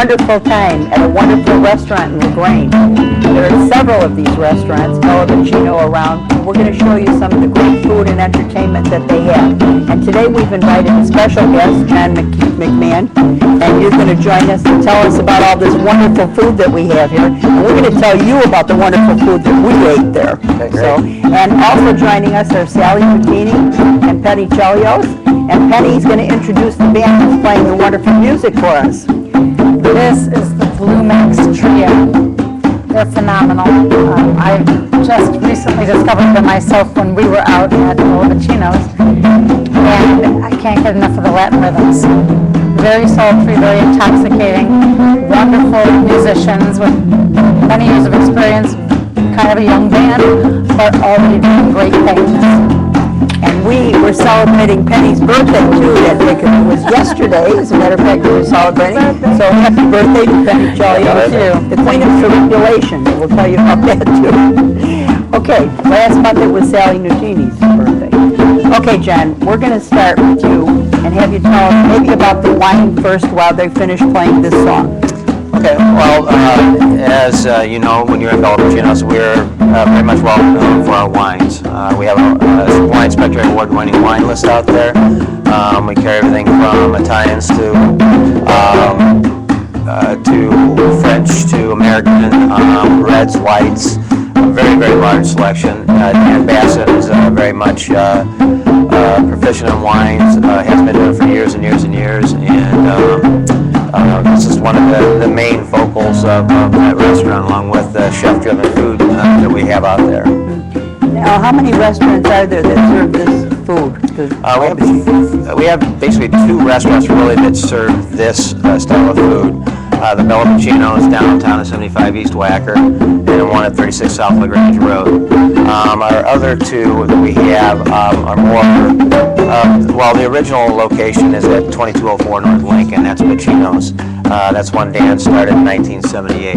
wonderful time at a wonderful restaurant in Grange. There are several of these restaurants, Bacinos around. We're going to show you some of the great food and entertainment that they have. And today we've invited a special guest, John McMahon, and you're going to join us to tell us about all this wonderful food that we have here. And we're going to tell you about the wonderful food that we ate there. Okay, and also joining us are Sally Mutini and Penny Chelios. And Penny's going to introduce the band who's playing the wonderful music for us. This is the Blue Max Trio. They're phenomenal. I just recently discovered them myself when we were out at Bacinos, and I can't get enough of the Latin rhythms. Very sultry, very intoxicating, wonderful musicians with many years of experience, kind of a young band, but already doing great things. And we were celebrating Penny's birthday too. It was yesterday, as a matter of fact, we were celebrating. So happy birthday to Penny Chelios, the queen of circulation. We'll tell you about that too. Okay, last month it was Sally Nutini's birthday. Okay, John, we're going to start with you and have you tell us maybe about the wine first while they finish playing this song. Okay, well, as you know, when you're in Bacinos, we're very much well known for our wines. We have a Wine Spectre award-winning wine list out there. We carry everything from Italians to French to American, reds, whites, a very, very large selection. Dan Bassett is very much proficient in wines, has been doing it for years and years and years, and this is one of the main focals of that restaurant, along with the chef-driven food that we have out there. Now, how many restaurants are there that serve this food? We have basically two restaurants really that serve this style of food. The Bacinos downtown at 75 East Wacker, and one at 36 South LaGrange Road. Our other two that we have are more, well, the original location is at 2204 North Lincoln. That's Bacinos. That's one Dan started in 1978.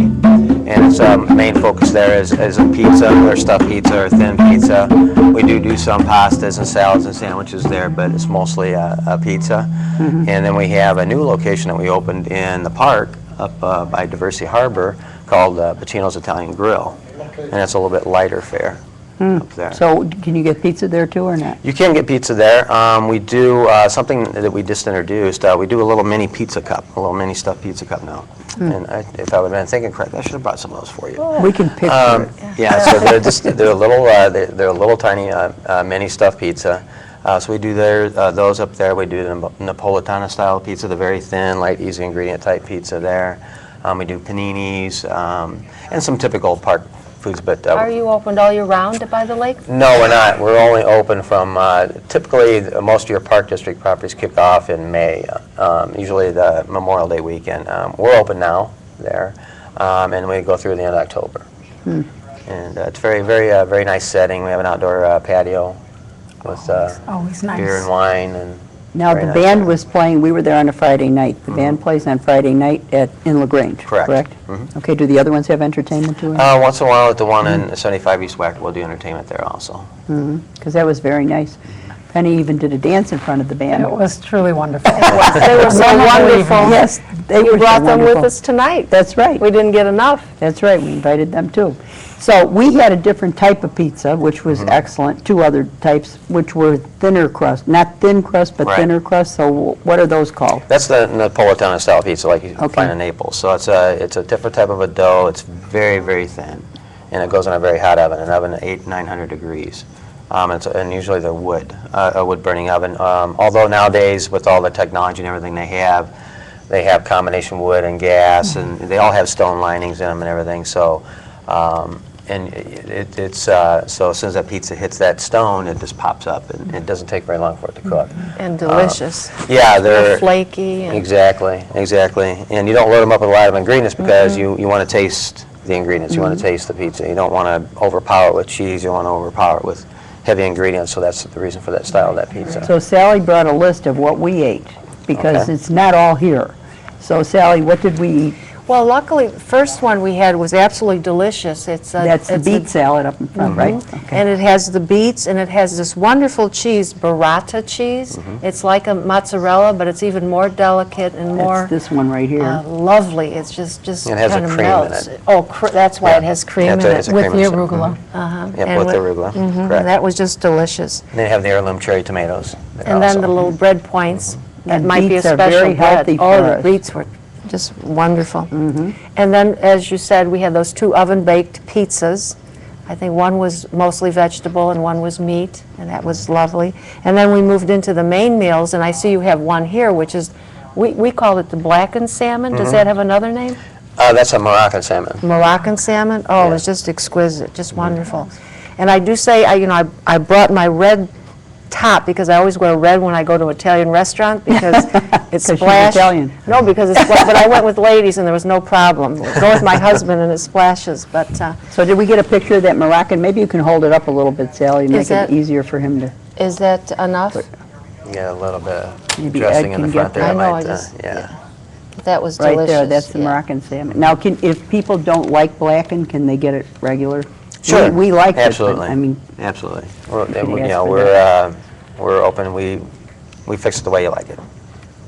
And its main focus there is a pizza, or stuffed pizza, or thin pizza. We do some pastas and salads and sandwiches there, but it's mostly a pizza. Mm-hmm. And then we have a new location that we opened in the park up by Diversity Harbor called Bacinos Italian Grill. And it's a little bit lighter fare up there. So can you get pizza there too or not? You can get pizza there. We do something that we just introduced. We do a little mini pizza cup, a little mini stuffed pizza cup now. And if I would have been thinking correctly, I should have brought some of those for you. We can picture it. Yeah, so they're a little tiny mini stuffed pizza. So we do those up there. We do the Napolitana style pizza, the very thin, light, easy ingredient type pizza there. We do paninis and some typical park foods. But are you opened all year round by the lake? No, we're not. We're only open from typically most of your park district properties kick off in May, usually the Memorial Day weekend. We're open now there, and we go through the end of October. And it's very nice setting. We have an outdoor patio with always nice beer and wine. And now the band was playing, we were there on a Friday night. The band plays on Friday night in LaGrange, correct? Mm-hmm. Okay, do the other ones have entertainment too? Once in a while at the one in 75 East Wacker, we'll do entertainment there also. Because that was very nice. Penny even did a dance in front of the band. It was truly wonderful. They were so wonderful. Yes, they were You brought so them wonderful. with us tonight. That's right. We didn't get enough. That's right, we invited them too. So we had a different type of pizza, which was excellent. Two other types, which were thinner crust. Not thin crust, but thinner crust. So what are those called? That's the Napolitana style pizza like you find in Naples. So it's a different type of a dough. It's very, very thin. And it goes in a very hot oven, an oven at 800-900 degrees. And usually they're a wood-burning oven. Although nowadays, with all the technology and everything they have combination wood and gas, and they all have stone linings in them and everything. So, it's so as soon as that pizza hits that stone, it just pops up, and it doesn't take very long for it to cook. And delicious. Yeah, they're flaky. And exactly. And you don't load them up with a lot of ingredients because you want to taste the ingredients. You want to taste the pizza. You don't want to overpower it with cheese. You want to overpower it with heavy ingredients, so that's the reason for that style of that pizza. So Sally brought a list of what we ate, because it's not all here. So Sally, what did we eat? Well, luckily, the first one we had was absolutely delicious. That's the beet salad up in front, right? Okay. And it has the beets, and it has this wonderful cheese, burrata cheese. It's like a mozzarella, but it's even more delicate and more That's this one right here. lovely. It's just It has a kind of cream in melts. it. Oh, that's why Yeah. it has cream in It's it. a With cream the and arugula. Yep, And with the arugula, correct. That was just delicious. And they have the heirloom cherry tomatoes there And then the also. little bread points. That And might be a beets are special very bread. healthy Oh, for the us. beets were just wonderful. And then, as you said, we had those 2 oven-baked pizzas. I think one was mostly vegetable and one was meat, and that was lovely. And then we moved into the main meals, and I see you have one here, which is, we call it the blackened salmon. Does that have another name? That's a Moroccan salmon. Moroccan salmon. Oh, it was just exquisite, just wonderful. And I do say, I brought my red top because I always wear red when I go to an Italian restaurant because it's 'Cause she's splashed. Italian. No, because it's but I went with ladies and there was no problem. Go with my husband and it splashes. But So did we get a picture of that Moroccan? Maybe you can hold it up a little bit, Sally, make that- it easier for him to, is that enough? Yeah, a little bit of Maybe dressing Ed in the can front get there. that. I know, might, I just- yeah. That was right delicious. there, that's the yeah. Moroccan salmon. Now, if people don't like blackened, can they get it regular? Sure. We like it, but, Absolutely. I mean, Absolutely. We're, could you ask know, for we're open. We fix it the way you like it.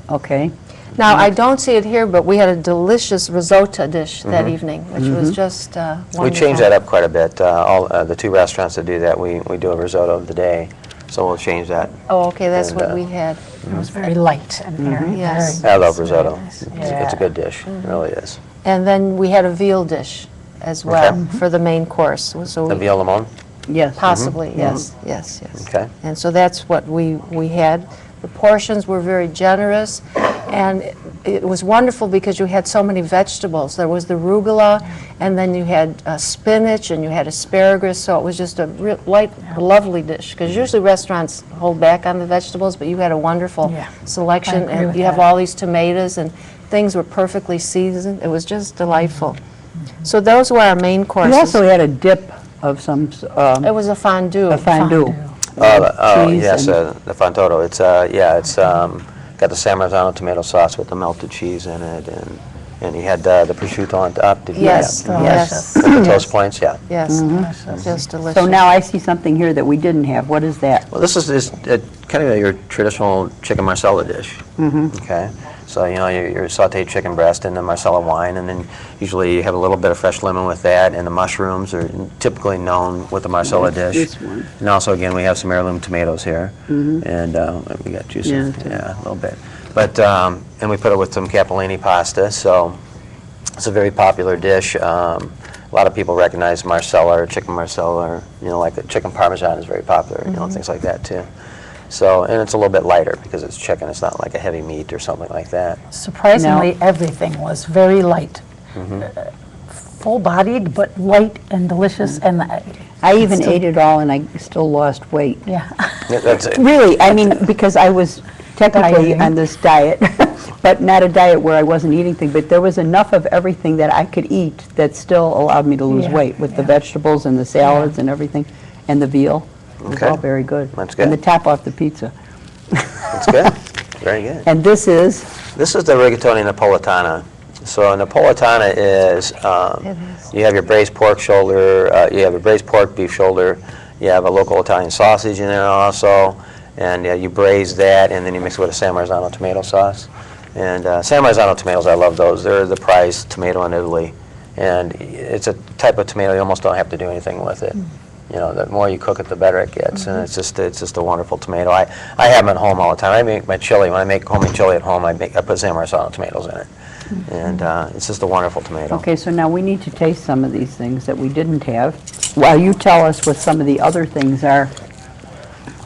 okay. Now, I don't see it here, but we had a delicious risotto dish that evening, which was just wonderful. We changed that up quite a bit. All the 2 restaurants that do that, we do a risotto of the day. So we'll change that. Oh, okay, that's And, what we had. It was very light and very, Yes. very I love nice, risotto. very nice. It's a good dish. It really is. And then we had a veal dish as well Okay. for the main course. So The we- veal limon. Yes. Possibly, yes, yes, yes. Okay. And so that's what we had. The portions were very generous, and it was wonderful because you had so many vegetables. There was the arugula, and then you had spinach, and you had asparagus, so it was just a real light, lovely dish. Because usually restaurants hold back on the vegetables, but you had a wonderful Yeah, selection, I agree and with you have that. all these tomatoes, and things were perfectly seasoned. It was just delightful. So those were our main courses. You also had a dip of some, It was a fondue. a fondue. Cheese Yes, and- the fantotto. It's it's got the San Marzano tomato sauce with the melted cheese in it, and you had the prosciutto on top. Did you Yes, have- yes. With the yes. toast points, yeah. Yes, just delicious. So now I see something here that we didn't have. What is that? Well, this is kind of your traditional chicken marsala dish. Okay, so you know your sautéed chicken breast and the marsala wine, and then usually you have a little bit of fresh lemon with that, and the mushrooms are typically known with the marsala dish. This one. And also, again, we have some heirloom tomatoes here, and we got juice, Yeah, yeah, a little bit. But and we put it with some capellini pasta, so it's a very popular dish. A lot of people recognize marsala or chicken marsala, or like the chicken parmesan is very popular, things like that too. So, and it's a little bit lighter because it's chicken. It's not like a heavy meat or something like that. Surprisingly, everything was very light. Full-bodied, but light and delicious, and I even ate it all and I still lost weight. yeah. That's it. Really, I mean, because I was technically Dieting. on this diet, but not a diet where I wasn't eating things, but there was enough of everything that I could eat that still allowed me to lose Yeah, weight with the yeah. vegetables and the salads and everything, and the veal. It was Okay. all very good. That's And the good. top off the pizza. It's good. Very good. And this is, This is the rigatoni napoletana. So napoletana is, you have your braised pork shoulder, you have a braised pork beef shoulder, you have a local Italian sausage in there also, and you braise that, and then you mix it with a San Marzano tomato sauce. And San Marzano tomatoes, I love those. They're the prized tomato in Italy, and it's a type of tomato you almost don't have to do anything with it. The more you cook it, the better it gets, and it's just a wonderful tomato. I have them at home all the time. I make my chili. When I make homemade chili at home, I put San Marzano tomatoes in it, and it's just a wonderful tomato. okay, so now we need to taste some of these things that we didn't have. While you tell us what some of the other things are,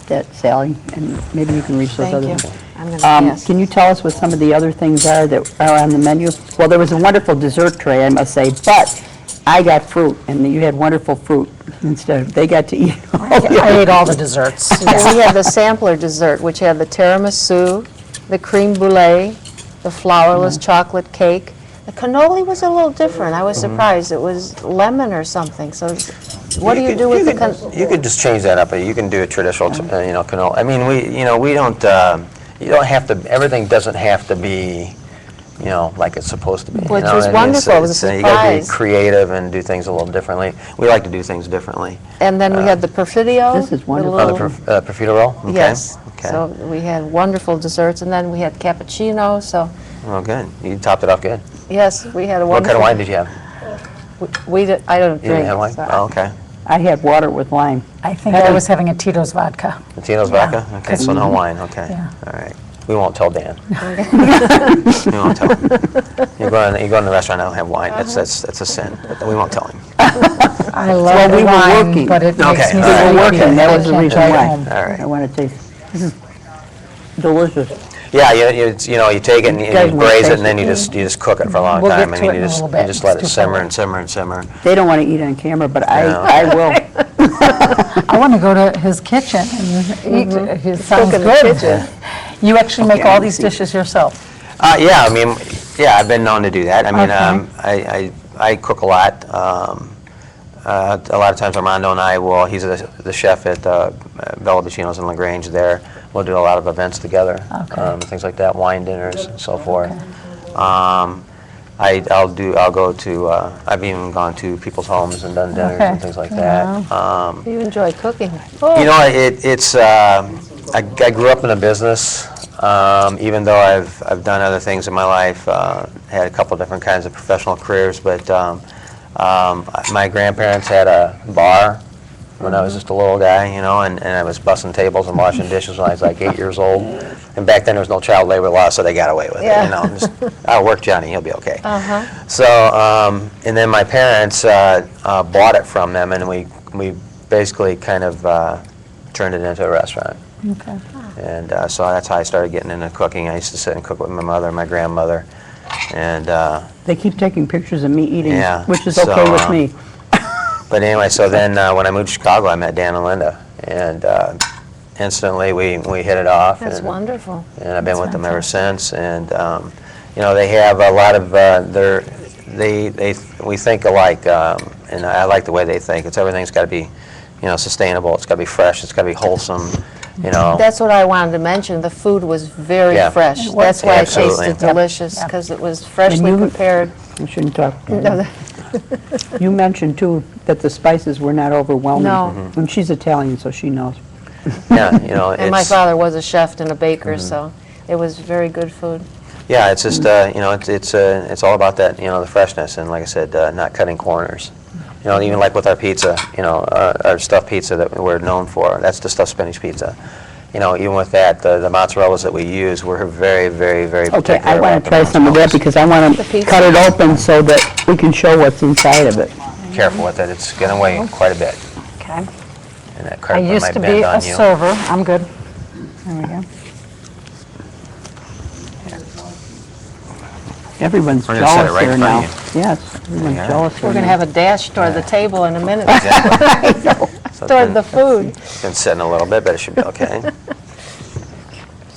that Sally, and maybe you can reach those Thank other you. things. I'm going to pass. Can you tell us what some of the other things are that are on the menu? Well, there was a wonderful dessert tray, I must say, but I got fruit, and you had wonderful fruit instead of, they got to eat all the I ate all the desserts. And we had the sampler dessert, which had the tiramisu, the creme brulee, the flourless chocolate cake. The cannoli was a little different. I was surprised. It was lemon or something. So what do you do with the cannoli? You could just change that up. You can do a traditional, cannoli. I mean, we don't. You don't have to. Everything doesn't have to be you know, like it's supposed to be. Which you know, was and wonderful. It was a You got to be surprise. creative and do things a little differently. We like to do things differently. And then we had the perfidio. This is the wonderful. Oh, little- the profiterole roll? Okay. Yes. Okay. So we had wonderful desserts, and then we had cappuccino, so, Oh, good. You topped it off good. yes, we had a What kind wonderful... of wine did you have? I don't You didn't drink. have wine? so Oh, okay. I had water with lime. I think I was having a Tito's vodka. Latino's vodka? Okay, so no wine, okay. Yeah. All right. We won't tell Dan. We won't tell him. You go in the restaurant and don't have wine, that's a sin, but we won't tell him. I love Well, the we were wine, working. but it Okay, makes me all right. sleepy. We were working, that I was the can't reason drive why. home. All right. I want to taste. This is delicious. Yeah, you know, you take it and guys you wanna braise it, taste and then it? you just cook it for a long We'll get time, and to it you in a just little bit. you just let It's it too simmer far. and simmer and simmer. They don't want to eat on camera, but Yeah. I will. I want to go to his kitchen and eat. It sounds Cook in the good. kitchen. You actually make Okay, all I these see. dishes yourself? Yeah, I mean, yeah, I've been known to do that. I mean, Okay. I cook a lot. A lot of times Armando and I will, he's the chef at Bacinos in Grange there. We'll do a lot of events together, Okay. things like that, wine dinners and so forth. I'll go to, I've even gone to people's homes and done dinners Okay. and things like that. You enjoy cooking. You know, I grew up in a business, even though I've done other things in my life, had a couple different kinds of professional careers, but my grandparents had a bar when I was just a little guy, you know, and I was bussing tables and washing dishes when I was like 8 years old. And back then there was no child labor law, so they got away with it, you know. Just, I'll work Johnny, he'll be okay. So, and then my parents bought it from them, and we basically kind of turned it into a restaurant. Okay. And so that's how I started getting into cooking. I used to sit and cook with my mother and my grandmother, and They keep taking pictures of me eating, Yeah, which is so, okay with me. but anyway, so then when I moved to Chicago, I met Dan and Linda, and instantly we hit it off. That's and, wonderful. And I've been with them ever since. And you know, they have a lot of we think alike, and I like the way they think. Everything's got to be, you know, sustainable. It's got to be fresh. It's got to be wholesome. You know. That's what I wanted to mention. The food was very Yeah. fresh. It was. That's why Absolutely. it tasted delicious, Yep. because it was freshly you- prepared. I shouldn't talk. No, You mentioned, too, that the spices were not overwhelming. No. And she's Italian, so she knows. Yeah, you know. And my it's- father was a chef and a baker, so it was very good food. Yeah, it's just you know, it's all about that, you know, the freshness, and like I said, not cutting corners. You know, even like with our pizza, you know, our stuffed pizza that we're known for, that's the stuffed spinach pizza. You know, even with that, the mozzarellas that we use, we're very, very, very Okay, particular I want about to try the some of that mozzarellas. because I want The to pizza? cut it open so that we can show what's inside of it. Careful with it, it's going to weigh quite a bit, Okay. and that I carpet used might to be bend a on you. server. I'm good. There we go. Everyone's We're gonna set it jealous right here in now. front Yes, everyone's Yeah. jealous here We're going to now. have a dash toward the table in a minute, Exactly. So toward it's the food. been sitting a little bit, but it should be okay.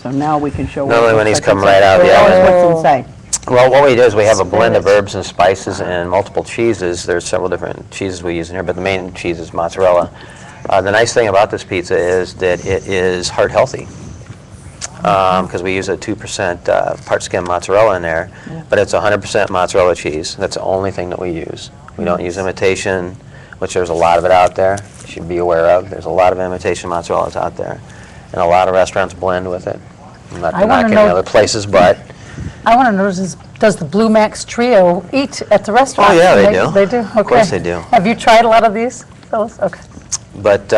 So now we can show. Normally what when it these looks come like right out of the inside. oven. Show us what's inside. Well, what we do is we have a blend of Spinach. herbs and spices and multiple cheeses. There's several different cheeses we use in here, but the main cheese is mozzarella. The nice thing about this pizza is that it is heart healthy, because we use a 2% part skim mozzarella in there, but it's 100% mozzarella cheese. That's the only thing that we use. We don't use imitation, which there's a lot of it out there. You should be aware of. There's a lot of imitation mozzarellas out there, and a lot of restaurants blend with it. I'm not I wanna knocking know- other places, but I want to know, does the Blue Max Trio eat at the restaurant? Oh, yeah, they do. They do? Okay. Of course they do. Have you tried a lot of these, Phyllis? Okay. But,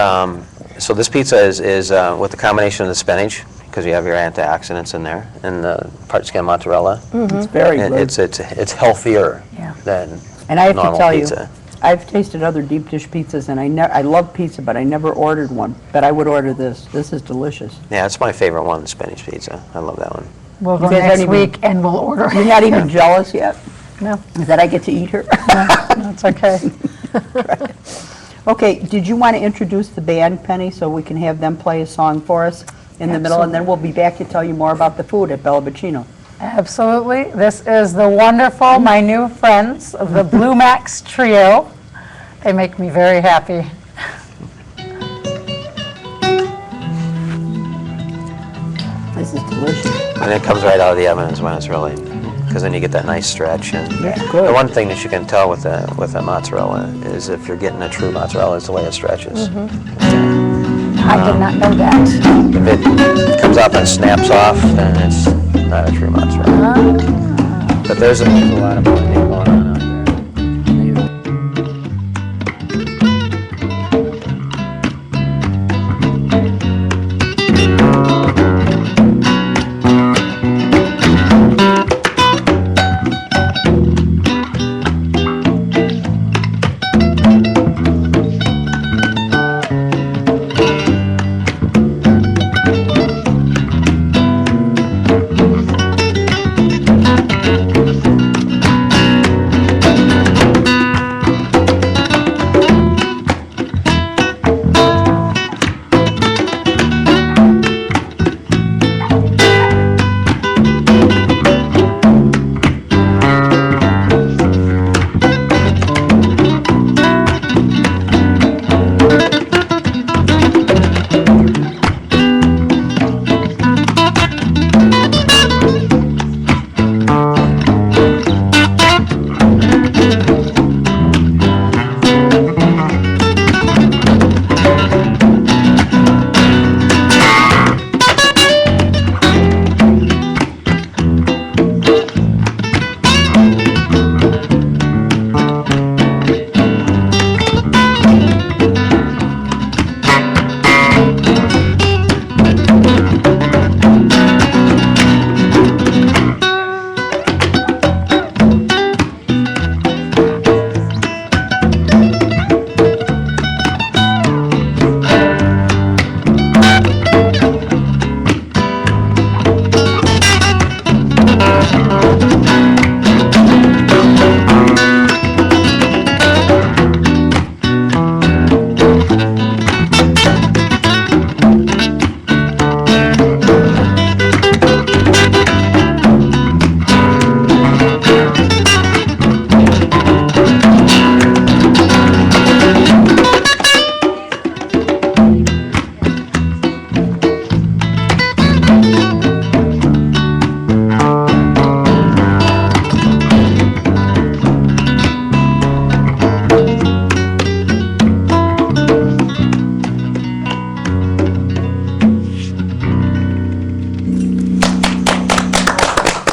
so this pizza is with the combination of the spinach, because you have your antioxidants in there, and the part skim mozzarella. It's very And good. it's healthier Yeah. than And I have to normal tell you, pizza. I've tasted other deep dish pizzas, and I love pizza, but I never ordered one. But I would order this. This is delicious. Yeah, it's my favorite one, the spinach pizza. I love that one. We'll go You guys next aren't even- week and we'll order. You're not even jealous yet No, that I get to eat her? that's okay. Okay, did you want to introduce the band, Penny, so we can have them play a song for us in the middle, and then we'll be back to tell you more about the food at Bella Bacinos. Absolutely. This is the wonderful, my new friends, of the Blue Max Trio. They make me very happy. This is delicious. And it comes right out of the oven is when it's really because then you get that nice stretch. And That's good. the one thing that you can tell with the mozzarella is if you're getting a true mozzarella, is the way it stretches. I did not know that. If it comes off and snaps off, then it's not a true mozzarella. But there's a lot of bonding going on out there.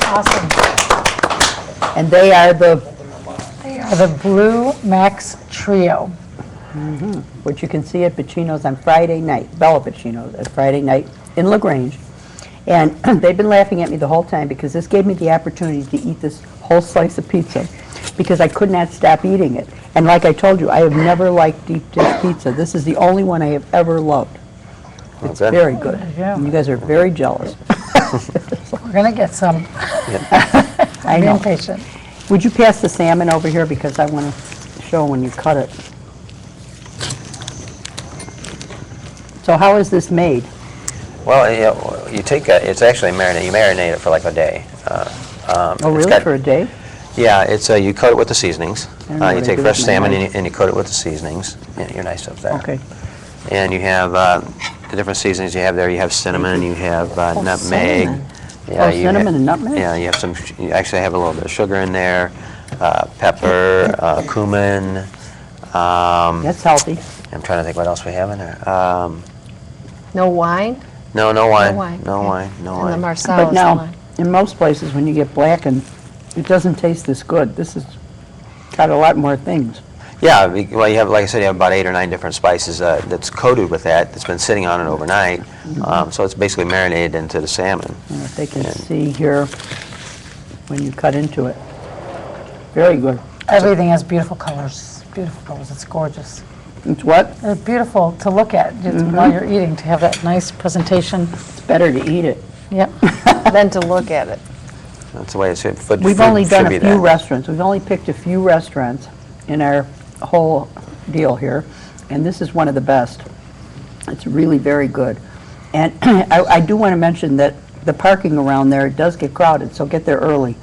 Awesome. And they are the, Blue Max Trio. which you can see at Bacinos on Friday night, Bella Bacinos, at Friday night in LaGrange. And they've been laughing at me the whole time because this gave me the opportunity to eat this whole slice of pizza because I could not stop eating it. And like I told you, I have never liked deep dish pizza. This is the only one I have ever loved. It's good. very good. Yeah. And you guys are very jealous. We're going to get some. I Be know. impatient. Would you pass the salmon over here because I want to show when you cut it. So how is this made? Well, you take it's actually marinate. You marinate it for like a day. Oh, really? For a day? Yeah, it's you coat it with the seasonings. I don't know You what I take do fresh with my salmon knife. and you coat it with the seasonings. Yeah, you're nice up there. Okay. And you have the different seasonings you have there. You have cinnamon, you have nutmeg. cinnamon. Yeah, Oh, you cinnamon and nutmeg? Yeah, you have some. You actually have a little bit of sugar in there, pepper, cumin. That's healthy. I'm trying to think what else we have in there. No wine? No wine. wine, No okay. wine. No And the wine. Marcellus But now, wine. in most places, when you get blackened, it doesn't taste this good. This has got a lot more things. Yeah, well, you have, like I said, you have about 8 or 9 different spices that's coated with that's been sitting on it overnight. So it's basically marinated into the salmon. And if they can see here when you cut into it. Very good. Everything has beautiful colors. Beautiful colors. It's gorgeous. It's what? It's beautiful to look at just while you're eating, to have that nice presentation. It's better to eat it. Yep. Then to look at it. That's the way it's food. We've food only done should a be few that. restaurants. We've only picked a few restaurants in our whole deal here, and this is one of the best. It's really very good. And I do want to mention that the parking around there does get crowded, so get there early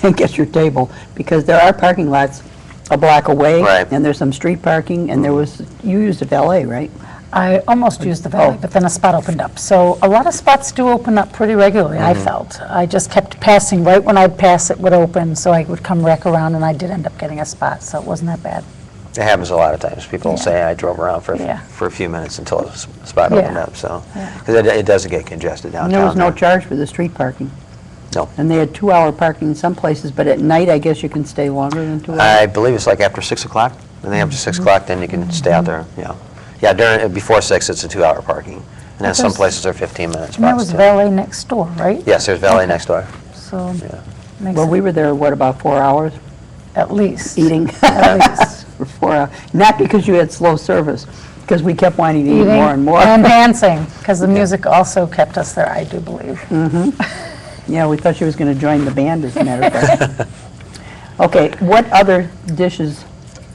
and get your table, because there are parking lots a block away, Right. and there's some street parking, and there was, you used a valet, right? I almost used the valley, but then a spot opened up. So a lot of spots do open up pretty regularly, I felt. I just kept passing, right when I'd pass, it would open, so I would come wreck around, and I did end up getting a spot, so it wasn't that bad. It happens a lot of times. People Yeah. say I drove around for Yeah. for a few minutes until a spot Yeah. opened up. So Yeah. because it does get congested downtown. And there was no there. charge for the street parking. No. And they had 2-hour parking in some places, but at night, I guess you can stay longer than 2 hours. I believe it's like after 6 o'clock. And then after 6 o'clock, then you can stay out there. Yeah. Yeah. Before 6, it's a 2-hour parking, and then some there's- places are 15-minute And there spots was too. valet next door, right? Yes, there's valet next door. So, Yeah. makes Well, we it were there, what, about 4 hours at least. eating? At least. For 4 hours. Not because you had slow service, because we kept wanting to eat Eating more and more. and dancing, because the music also kept us there, I do believe. Yeah, we thought she was going to join the band, as a matter of fact. Okay, what other dishes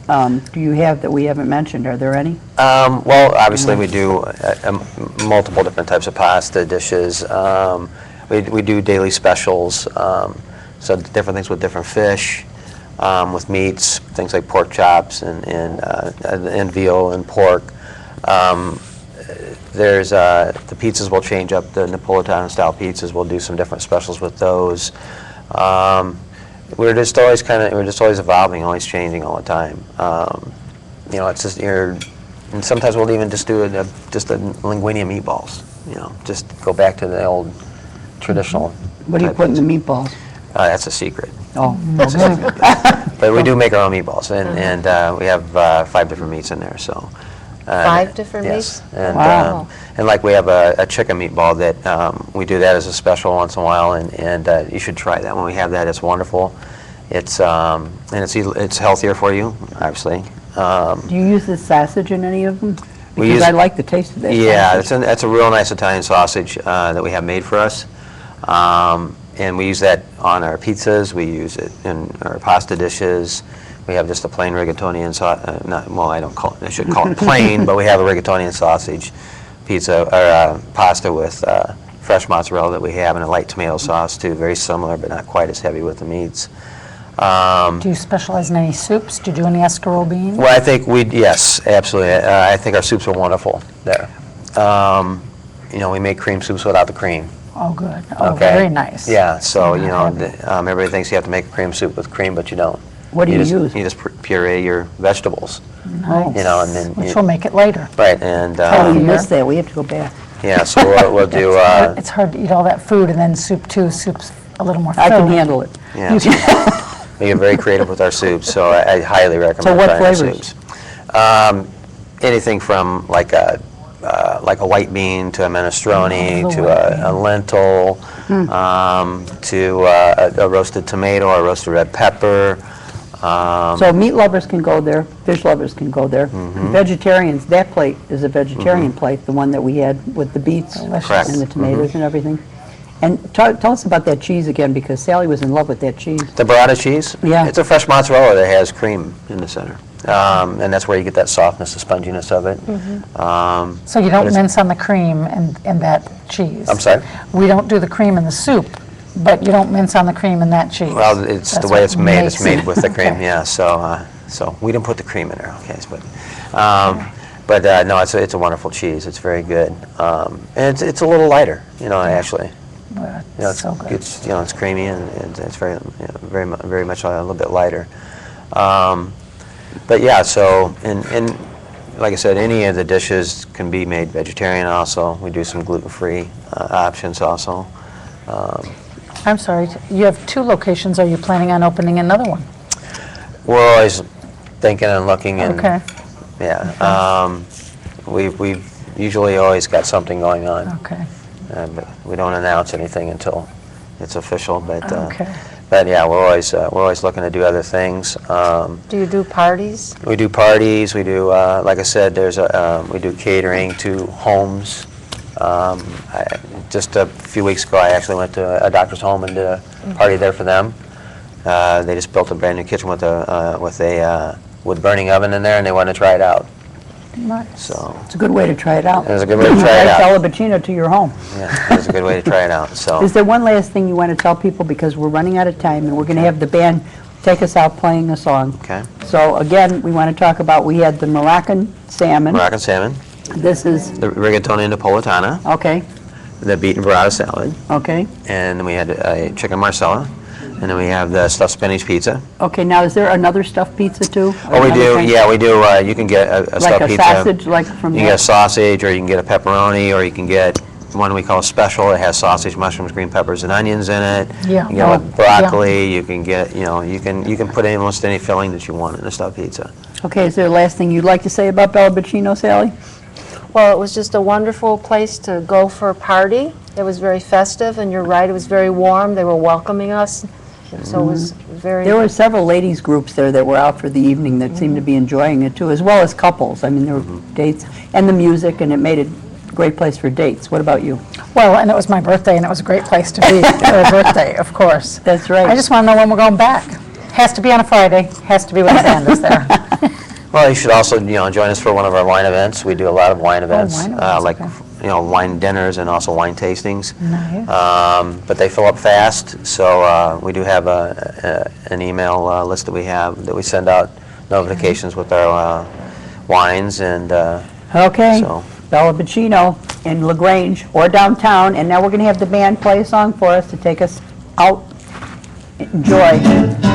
do you have that we haven't mentioned? Are there any? Well, obviously, we do multiple different types of pasta dishes. We do daily specials, so different things with different fish, with meats, things like pork chops and veal and pork. There's the pizzas will change up. The Napolitano-style pizzas, we'll do some different specials with those. We're just always evolving, always changing all the time. It's just and sometimes we'll even just do just a linguine meatballs. Just go back to the old traditional. What do you type put in the things. meatballs? That's a secret. Oh, That's a secret. But we do make our own meatballs, and we have 5 different meats in there. So. 5 different yes. meats? And, Wow. and like we have a chicken meatball that we do that as a special once in a while, and you should try that when we have that. It's wonderful. It's and it's healthier for you, obviously. do you use the sausage in any of them? We Because use- I like the taste of that Yeah, sausage. that's a real nice Italian sausage that we have made for us. And we use that on our pizzas. We use it in our pasta dishes. We have just a plain rigatoni I should call it plain, but we have a rigatoni sausage pizza or pasta with fresh mozzarella that we have, and a light tomato sauce too. Very similar, but not quite as heavy with the meats. Do you specialize in any soups? Do you do any escarole beans? Well, I think yes, absolutely. I think our soups are wonderful there. We make cream soups without the cream. Oh, good. Oh, Okay. very nice. Yeah, so, Not everybody thinks you have to make a cream soup with cream, but you don't. What do you use? You just puree your vegetables, Nice. and then. Which will make it lighter. Right, and, Oh, we Yeah. missed that. We have to go back. yeah, so we'll do, It's hard to eat all that food, and then soup too. Soup's a little more I can filling. handle it. yeah, so we get very creative with our soups, so I highly recommend what trying our flavors? soups. Anything from like a white bean to a minestrone Oh, the to white a lentil to a roasted tomato or a roasted red pepper. So meat lovers can go there, fish lovers can go there. Mm-hmm. Vegetarians, that plate is a vegetarian plate, the one that we had with the beets Delicious. Correct. and the tomatoes and everything. And tell us about that cheese again, because Sally was in love with that cheese. The burrata cheese? Yeah. It's a fresh mozzarella that has cream in the center. And that's where you get that softness, the sponginess of it. So you But don't it's- mince on the cream in that cheese? I'm sorry? We don't do the cream in the soup, but you don't mince on the cream in that cheese? Well, it's the That's way what it's made. It's makes made it. with the cream, Okay. yeah. So we didn't put the cream in there, okay? But no, it's a wonderful cheese. It's very good, and it's a little lighter, actually. Well, It's so good. it's creamy and it's very much a little bit lighter. But yeah, so and like I said, any of the dishes can be made vegetarian. Also, we do some gluten-free options also. I'm sorry, you have 2 locations. Are you planning on opening another one? We're always thinking and looking and Okay, yeah. We've usually always got something going on, okay, but we don't announce anything until it's official. okay. But yeah, we're always looking to do other things. Do you do parties? We do parties. We do, like I said, we do catering to homes. Just a few weeks ago, I actually went to a doctor's home and did a party there for them. They just built a brand new kitchen with a wood burning oven in there, and they wanted to try it out. Nice. So It's a good way to try it out. it was a good way to try it Invite out. Bacino to your home. Yeah, it was a good way to try it out. So Is there one last thing you want to tell people, because we're running out of time, and we're going to have the band take us out playing a song. okay, So again, we want to talk about, we had the Moroccan salmon. Moroccan salmon. This is, the rigatoni napolitana, okay, the beetroot burrata salad, okay. and then we had a chicken marsala, and then we have the stuffed spinach pizza. Okay, now is there another stuffed pizza too? Oh, we do, yeah, we do. You can get a Like stuffed a pizza. sausage, like from You can get a sausage, or you can get a pepperoni, or you can get one we call a special. It has sausage, mushrooms, green peppers, and onions in it. Yeah. You can get Oh, with broccoli. You can get, you can put almost any filling that you want in a stuffed pizza. Okay, is there a last thing you'd like to say about Bella Bacino, Sally? Well, it was just a wonderful place to go for a party. It was very festive, and you're right, it was very warm. They were welcoming us, so it was very... There were several ladies groups there that were out for the evening that seemed to be enjoying it too, as well as couples. I mean, there were dates, and the music, and it made it a great place for dates. What about you? Well, and it was my birthday, and it was a great place to be for a birthday, of course. That's right. I just want to know when we're going back. Has to be on a Friday, has to be when Sandra's there. Well, you should also, join us for one of our wine events. We do a lot of wine events, wine events, like, okay. wine dinners and also wine tastings. Nice. But they fill up fast, so we do have an email list that we send out notifications with our wines, and Okay, so. Bella Bacino in LaGrange or downtown, and now we're going to have the band play a song for us to take us out. Enjoy.